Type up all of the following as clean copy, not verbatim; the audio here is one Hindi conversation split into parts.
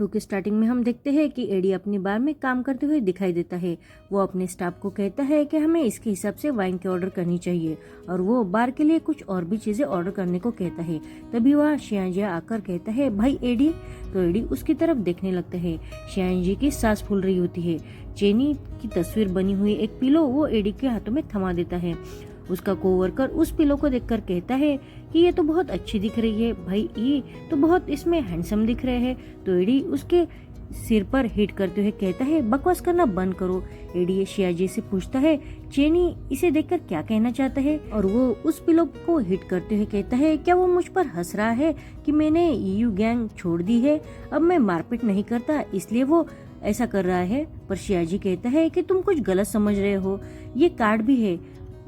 2 की स्टार्टिंग में हम देखते हैं कि एडी अपनी बार में काम करते हुए दिखाई देता है। वो अपने स्टाफ को कहता है कि हमें इसके हिसाब से वाइन की ऑर्डर करनी चाहिए और वो बार के लिए कुछ और भी चीजें ऑर्डर करने को कहता है। तभी वहाँ शियांजिया आकर कहता है, भाई एडी। तो एडी उसकी तरफ देखने लगता है। शियांजी की सांस फूल रही होती है। चेनी की तस्वीर बनी हुई एक पिलो वो एडी के हाथों में थमा देता है। उसका कोवर्कर उस पिलो को देखकर कहता है कि ये तो बहुत अच्छी दिख रही है भाई, ये तो बहुत इसमें हैंडसम दिख रहे हैं। तो एडी उसके सिर पर हिट करते हुए कहता है, बकवास करना बंद करो। एडी शियाजी से पूछता है चेनी इसे देखकर क्या कहना चाहता है, और वो उस पिलो को हिट करते हुए कहता है, क्या वो मुझ पर हंस रहा है कि मैंने यू गैंग छोड़ दी है, अब मैं मारपीट नहीं करता इसलिए वो ऐसा कर रहा है। पर शियाजी कहता है कि तुम कुछ गलत समझ रहे हो, ये कार्ड भी है,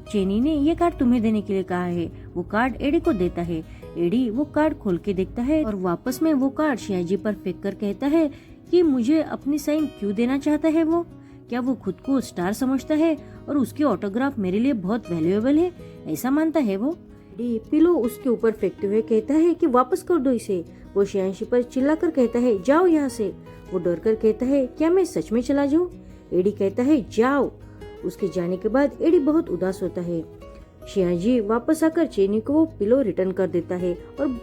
चेनी ने ये कार्ड तुम्हें देने के लिए कहा है। वो कार्ड एडी को देता है। एडी वो कार्ड खोल के देखता है और वापस में वो कार्ड शियाजी पर फेंक कर कहता है कि मुझे अपनी साइन क्यों देना चाहता है वो, क्या वो खुद को स्टार समझता है और उसकी ऑटोग्राफ मेरे लिए बहुत वैल्यूएबल है, ऐसा मानता है वो। एडी पिलो उसके ऊपर फेंकते हुए कहता है कि वापस कर दो इसे। वो शियांशी पर चिल्लाकर कहता है, जाओ यहाँ से। वो डर कर कहता है, क्या मैं सच में चला जाऊँ? एडी कहता है, जाओ। उसके जाने के बाद एडी बहुत उदास होता है। शियांजी वापस आकर चेनी को वो पिलो रिटर्न कर देता है और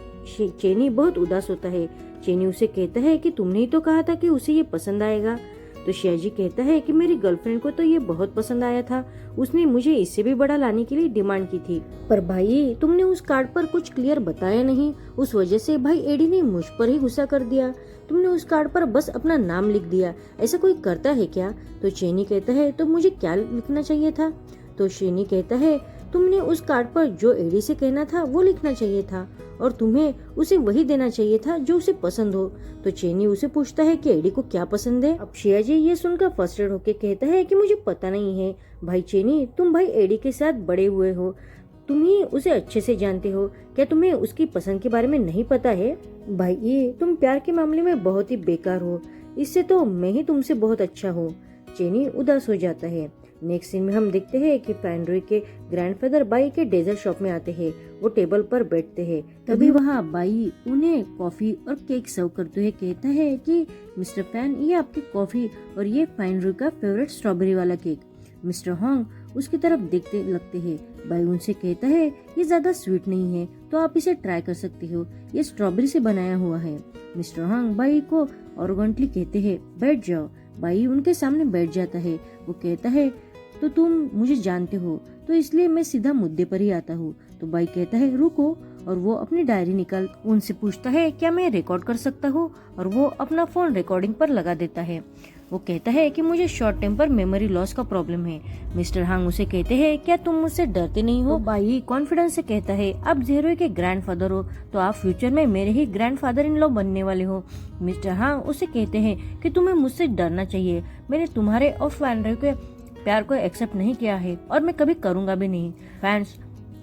चेनी बहुत उदास होता है। चेनी उसे कहता है कि तुमने ही तो कहा था कि उसे ये पसंद आएगा। तो शियांजी कहता है कि मेरी गर्लफ्रेंड को तो ये बहुत पसंद आया था, उसने मुझे इससे भी बड़ा लाने के लिए डिमांड की थी। पर भाई तुमने उस कार्ड पर कुछ क्लियर बताया नहीं, उस वजह से भाई एडी ने मुझ पर ही गुस्सा कर दिया। तुमने उस कार्ड पर बस अपना नाम लिख दिया, ऐसा कोई करता है क्या? तो चेनी कहता है, तो मुझे क्या लिखना चाहिए था? तो चेनी कहता है, तुमने उस कार्ड पर जो एडी से कहना था वो लिखना चाहिए था और तुम्हें उसे वही देना चाहिए था जो उसे पसंद हो। तो चेनी उसे पूछता है कि एडी को क्या पसंद है। अब शियाजी ये सुनकर फ्रस्ट्रेट होकर कहता है कि मुझे पता नहीं है। भाई चेनी, तुम भाई एडी के साथ बड़े हुए हो, तुम ही उसे अच्छे से जानते हो, क्या तुम्हें उसकी पसंद के बारे में नहीं पता है? भाई ये तुम प्यार के मामले में बहुत ही बेकार हो, इससे तो मैं ही तुमसे बहुत अच्छा हूँ। चेनी उदास हो जाता है। नेक्स्ट सीन में हम देखते हैं कि फैंड्री के ग्रैंडफादर बाई के डेजर्ट शॉप में आते हैं। वो टेबल पर बैठते हैं। तभी वहाँ बाई उन्हें कॉफी और केक सर्व करते हुए कहता है कि मिस्टर फैन, ये आपकी कॉफी और ये फैंड्री का फेवरेट स्ट्रॉबेरी वाला केक। मिस्टर हॉन्ग उसकी तरफ देखते लगते हैं। बाई उनसे कहता है, ये ज्यादा स्वीट नहीं है तो आप इसे ट्राई कर सकते हो, ये स्ट्रॉबेरी से बनाया हुआ है। मिस्टर हॉन्ग बाई को ऑर्गेंटली कहते हैं, बैठ जाओ। बाई उनके सामने बैठ जाता है। वो कहता है, तो तुम मुझे जानते हो तो इसलिए मैं सीधा मुद्दे पर ही आता हूँ। तो बाई कहता है, रुको, और वो अपनी डायरी निकाल उनसे पूछता है, क्या मैं रिकॉर्ड कर सकता हूँ? और वो अपना फोन रिकॉर्डिंग पर लगा देता है। वो कहता है कि मुझे शॉर्ट टेम्पर मेमोरी लॉस का प्रॉब्लम है। मिस्टर हांग उसे कहते हैं, क्या तुम मुझसे डरते नहीं हो? तो बाई कॉन्फिडेंस से कहता है, आप जेरो के ग्रैंडफादर हो तो आप फ्यूचर में मेरे ही ग्रैंडफादर इन लॉ बनने वाले हो। मिस्टर हांग उसे कहते हैं कि तुम्हें मुझसे डरना चाहिए, मैंने तुम्हारे और फैंड्री के प्यार को एक्सेप्ट नहीं किया है और मैं कभी करूंगा भी नहीं। फैंस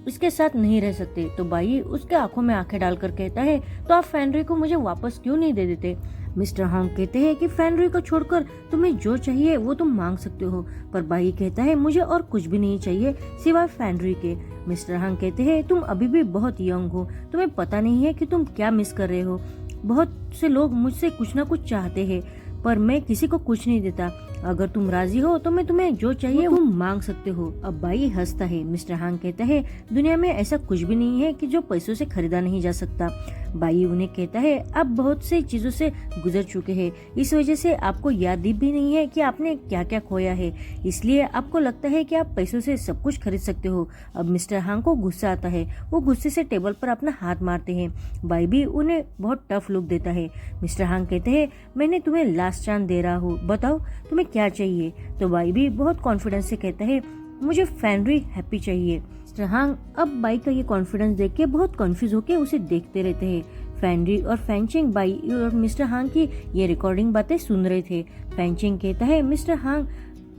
इसके साथ नहीं रह सकते। तो बाई उसके आंखों में आंखें डालकर कहता है, तो आप फैंड्री को मुझे वापस क्यों नहीं दे देते? मिस्टर हॉन्ग कहते हैं कि फैंड्री को छोड़कर तुम्हें जो चाहिए वो तुम मांग सकते हो। पर बाई कहता है, मुझे और कुछ भी नहीं चाहिए सिवाय फैंड्री के। मिस्टर हॉन्ग कहते हैं, तुम अभी भी बहुत यंग हो, तुम्हें पता नहीं है कि तुम क्या मिस कर रहे हो। बहुत से लोग मुझसे कुछ ना कुछ चाहते हैं पर मैं किसी को कुछ नहीं देता। अगर तुम राजी हो तो मैं तुम्हें जो चाहिए वो मांग सकते हो। अब बाई हंसता है। मिस्टर हांग कहता है, दुनिया में ऐसा कुछ भी नहीं है कि जो पैसों से खरीदा नहीं जा सकता। बाई उन्हें कहता है, आप बहुत से चीजों से गुजर चुके हैं, इस वजह से आपको याद भी नहीं है कि आपने क्या क्या खोया है, इसलिए आपको लगता है कि आप पैसों से सब कुछ खरीद सकते हो। अब मिस्टर हांग को गुस्सा आता है। वो गुस्से से टेबल पर अपना हाथ मारते हैं। बाई भी उन्हें बहुत टफ लुक देता है। मिस्टर हांग कहते हैं, मैंने तुम्हें लास्ट चांस दे रहा हूँ, बताओ तुम्हें क्या चाहिए? तो बाई भी बहुत कॉन्फिडेंस से कहता है, मुझे फैंड्री हैप्पी चाहिए। मिस्टर हांग अब बाई का ये कॉन्फिडेंस देख के बहुत कंफ्यूज होके उसे देखते रहते हैं। फैंड्री और फैंचिंग बाई और मिस्टर हांग की ये रिकॉर्डिंग बातें सुन रहे थे। फैंचिंग कहता है, मिस्टर हांग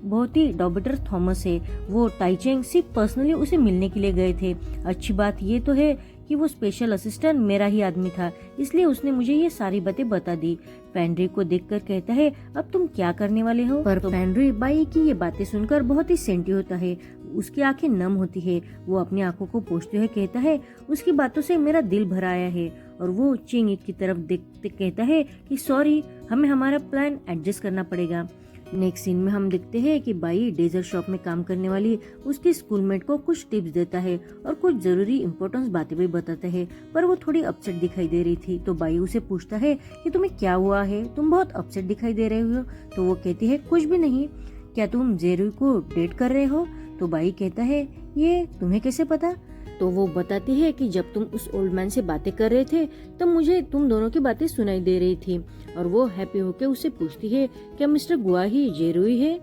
बहुत ही डॉक्टर थॉमस है, वो टाइचेंग सिर्फ पर्सनली उसे मिलने के लिए गए थे। अच्छी बात ये तो है कि वो स्पेशल असिस्टेंट मेरा ही आदमी था, इसलिए उसने मुझे ये सारी बातें बता दी। फैंड्री को देखकर कहता है, अब तुम क्या करने वाले हो? पर फैंड्री बाई की ये बातें सुनकर बहुत ही सेंटी होता है। उसकी आंखें नम होती है। वो अपनी आंखों को पोंछते हुए कहता है, उसकी बातों से मेरा दिल भर आया है। और वो चिंग की तरफ देखते कहता है कि सॉरी, हमें हमारा प्लान एडजस्ट करना पड़ेगा। नेक्स्ट सीन में हम देखते हैं कि बाई डेजर्ट शॉप में काम करने वाली उसकी स्कूलमेट को कुछ टिप्स देता है और कुछ जरूरी इम्पोर्टेंस बातें भी बताता है, पर वो थोड़ी अपसेट दिखाई दे रही थी। तो बाई उसे पूछता है कि तुम्हें क्या हुआ है, तुम बहुत अपसेट दिखाई दे रहे हो। तो वो कहती है, कुछ भी नहीं, क्या तुम जेरू को डेट कर रहे हो? तो बाई कहता है, ये तुम्हें कैसे पता? तो वो बताती है कि जब तुम उस ओल्ड मैन से बातें कर रहे थे तब मुझे तुम दोनों की बातें सुनाई दे रही थी। और वो हैप्पी होकर उससे पूछती है, क्या मिस्टर गुआ ही जेरुई है?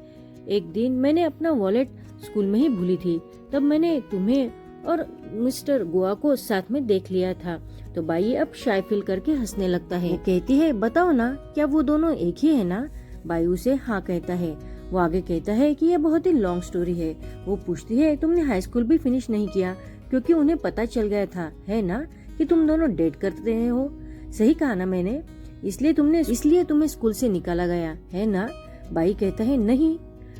एक दिन मैंने अपना वॉलेट स्कूल में ही भूली थी, तब मैंने तुम्हें और मिस्टर गुआ को साथ में देख लिया था। तो बाई अब शाय फील करके हंसने लगता है। वो कहती है, बताओ ना, क्या वो दोनों एक ही है ना? बाई उसे हाँ कहता है। वो आगे कहता है कि ये बहुत ही लॉन्ग स्टोरी है। वो पूछती है, तुमने हाई स्कूल भी फिनिश नहीं किया, क्योंकि उन्हें पता चल गया था, है ना, कि तुम दोनों डेट करते रहे हो? सही कहा ना मैंने? इसलिए तुम्हें स्कूल से निकाला गया, है ना? बाई कहता है, नहीं,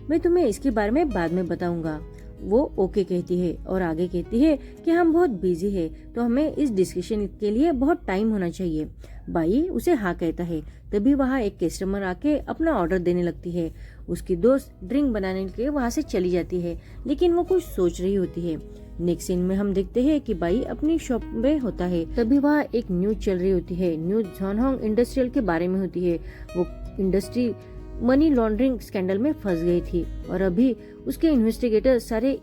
मैं तुम्हें इसके बारे में बाद में बताऊंगा। वो ओके कहती है और आगे कहती है कि हम बहुत बिजी है, तो हमें इस डिस्कशन के लिए बहुत टाइम होना चाहिए। बाई उसे हाँ कहता है। तभी वहाँ एक कस्टमर आके अपना ऑर्डर देने लगती है। उसकी दोस्त ड्रिंक बनाने के लिए वहाँ से चली जाती है, लेकिन वो कुछ सोच रही होती है। नेक्स्ट सीन में हम देखते हैं कि बाई अपनी शॉप में होता है। तभी वहाँ एक न्यूज चल रही होती है। न्यूज जॉनहोंग इंडस्ट्रियल के बारे में होती है। वो इंडस्ट्री मनी लॉन्ड्रिंग स्कैंडल में फंस गई थी और अभी उसके इन्वेस्टिगेटर सारे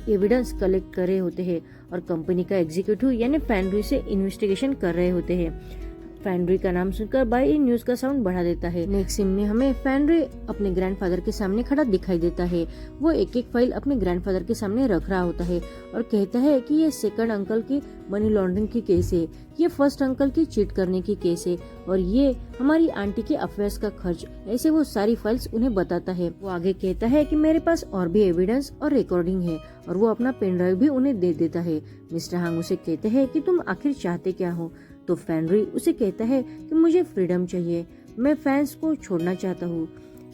एविडेंस कलेक्ट कर रहे होते हैं और कंपनी का एग्जीक्यूटिव यानी फैंड्री से इन्वेस्टिगेशन कर रहे होते हैं। फैंड्री का नाम सुनकर बाई न्यूज का साउंड बढ़ा देता है। नेक्स्ट सीन में हमें फैंड्री अपने ग्रैंडफादर के सामने खड़ा दिखाई देता है। वो एक एक फाइल अपने ग्रैंडफादर के सामने रख रहा होता है और कहता है कि ये सेकंड अंकल की मनी लॉन्ड्रिंग की केस है, ये फर्स्ट अंकल की चीट करने की केस है और ये हमारी आंटी के अफेयर्स का खर्च। ऐसे वो सारी फाइल्स उन्हें बताता है। वो आगे कहता है कि मेरे पास और भी एविडेंस और रिकॉर्डिंग है और वो अपना पेन ड्राइव भी उन्हें दे देता है। मिस्टर हांग उसे कहते हैं कि तुम आखिर चाहते क्या हो? तो फैंड्री उसे कहता है कि मुझे फ्रीडम चाहिए, मैं फैंस को छोड़ना चाहता हूँ।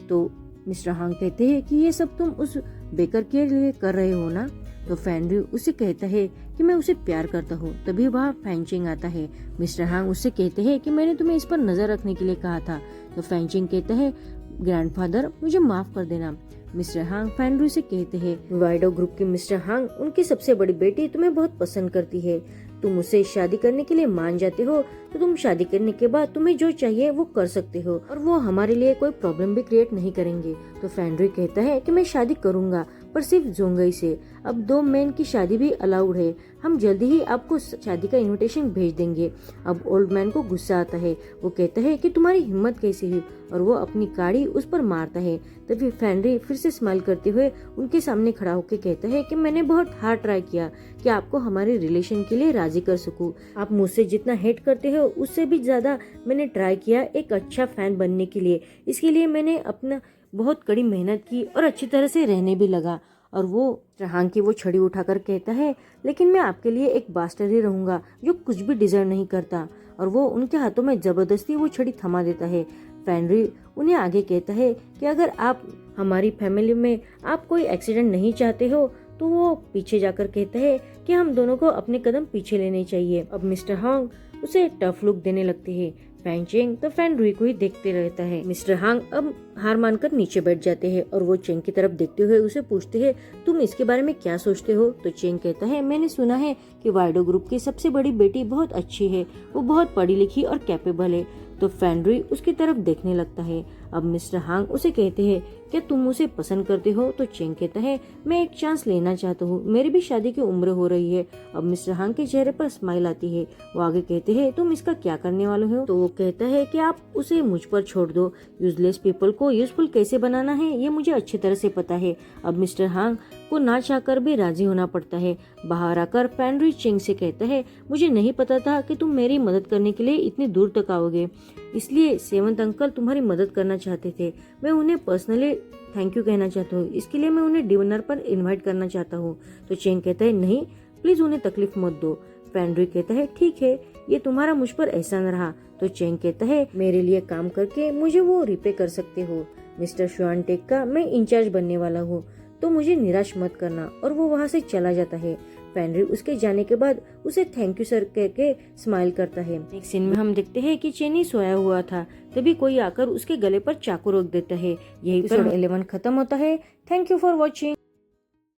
तो मिस्टर हांग कहते हैं कि ये सब तुम उस बेकर के लिए कर रहे हो ना? तो फैंड्री उसे कहता है कि मैं उसे प्यार करता हूँ। तभी वहाँ फैंचिंग आता है। मिस्टर हांग उससे कहते हैं कि मैंने तुम्हें इस पर नजर रखने के लिए कहा था। तो फैंचिंग कहता है, ग्रैंडफादर मुझे माफ कर देना। मिस्टर हांग फैंड्री से कहते हैं, वाइडो ग्रुप की मिस्टर हांग, उनकी सबसे बड़ी बेटी तुम्हें बहुत पसंद करती है, तुम उससे शादी करने के लिए मान जाते हो, तो तुम शादी करने के बाद तुम्हें जो चाहिए वो कर सकते हो और वो हमारे लिए कोई प्रॉब्लम भी क्रिएट नहीं करेंगे। तो फैंड्री कहता है कि मैं शादी करूंगा, पर सिर्फ जोंगई से। अब 2 मेन की शादी भी अलाउड है। हम जल्दी ही आपको शादी का इनविटेशन भेज देंगे। अब ओल्ड मैन को गुस्सा आता है। वो कहता है कि तुम्हारी हिम्मत कैसी हुई, और वो अपनी काड़ी उस पर मारता है। तभी फैंड्री फिर से स्माइल करते हुए उनके सामने खड़ा होकर कहता है कि मैंने बहुत हार्ड ट्राई किया कि आपको हमारे रिलेशन के लिए राजी कर सकूं। आप मुझसे जितना हेट करते हो उससे भी ज्यादा मैंने ट्राई किया एक अच्छा फैन बनने के लिए। इसके लिए मैंने अपना बहुत कड़ी मेहनत की और अच्छी तरह से रहने भी लगा। और वो हांग की वो छड़ी उठाकर कहता है, लेकिन मैं आपके लिए एक बास्टर ही रहूंगा जो कुछ भी डिजर्व नहीं करता। और वो उनके हाथों में जबरदस्ती वो छड़ी थमा देता है। फैंड्री उन्हें आगे कहता है कि अगर आप हमारी फैमिली में आप कोई एक्सीडेंट नहीं चाहते हो, तो वो पीछे जाकर कहता है कि हम दोनों को अपने कदम पीछे लेने चाहिए। अब मिस्टर हांग उसे टफ लुक देने लगते हैं। फैंचिंग तो फैंड्री को ही देखते रहता है। मिस्टर हांग अब हार मानकर नीचे बैठ जाते हैं और वो चेंग की तरफ देखते हुए उसे पूछते हैं, तुम इसके बारे में क्या सोचते हो? तो चेंग कहता है, मैंने सुना है कि वाइडो ग्रुप की सबसे बड़ी बेटी बहुत अच्छी है, वो बहुत पढ़ी लिखी और कैपेबल है। तो फैंड्री उसकी तरफ देखने लगता है। अब मिस्टर हांग उसे कहते हैं, क्या तुम उसे पसंद करते हो? तो चेंग कहता है, मैं एक चांस लेना चाहता हूँ, मेरी भी शादी की उम्र हो रही है। अब मिस्टर हांग के चेहरे पर स्माइल आती है। वो आगे कहते हैं, तुम इसका क्या करने वाले हो? तो वो कहता है कि आप उसे मुझ पर छोड़ दो, यूजलेस पीपल को यूजफुल कैसे बनाना है ये मुझे अच्छी तरह से पता है। अब मिस्टर हांग को ना चाहकर भी राजी होना पड़ता है। बाहर आकर फैंड्री चेंग से कहता है, मुझे नहीं पता था कि तुम मेरी मदद करने के लिए इतनी दूर तक आओगे, इसलिए सेवंत अंकल तुम्हारी मदद करना चाहते थे। मैं उन्हें पर्सनली थैंक यू कहना चाहता हूँ, इसके लिए मैं उन्हें डिनर पर इनवाइट करना चाहता हूँ। तो चेंग कहता है, नहीं प्लीज उन्हें तकलीफ मत दो। फैंड्री कहता है, ठीक है, ये तुम्हारा मुझ पर एहसान रहा। तो चेंग कहता है, मेरे लिए काम करके मुझे वो रिपे कर सकते हो। मिस्टर शुआन टेक का मैं इंचार्ज बनने वाला हूँ। तो मुझे निराश मत करना, और वो वहाँ से चला जाता है। फेनरी उसके जाने के बाद उसे थैंक यू सर कह के स्माइल करता है। नेक्स्ट सीन में हम देखते हैं कि चेनी सोया हुआ था, तभी कोई आकर उसके गले पर चाकू रोक देता है। यही एपिसोड 11 खत्म होता है। Thank you for watching.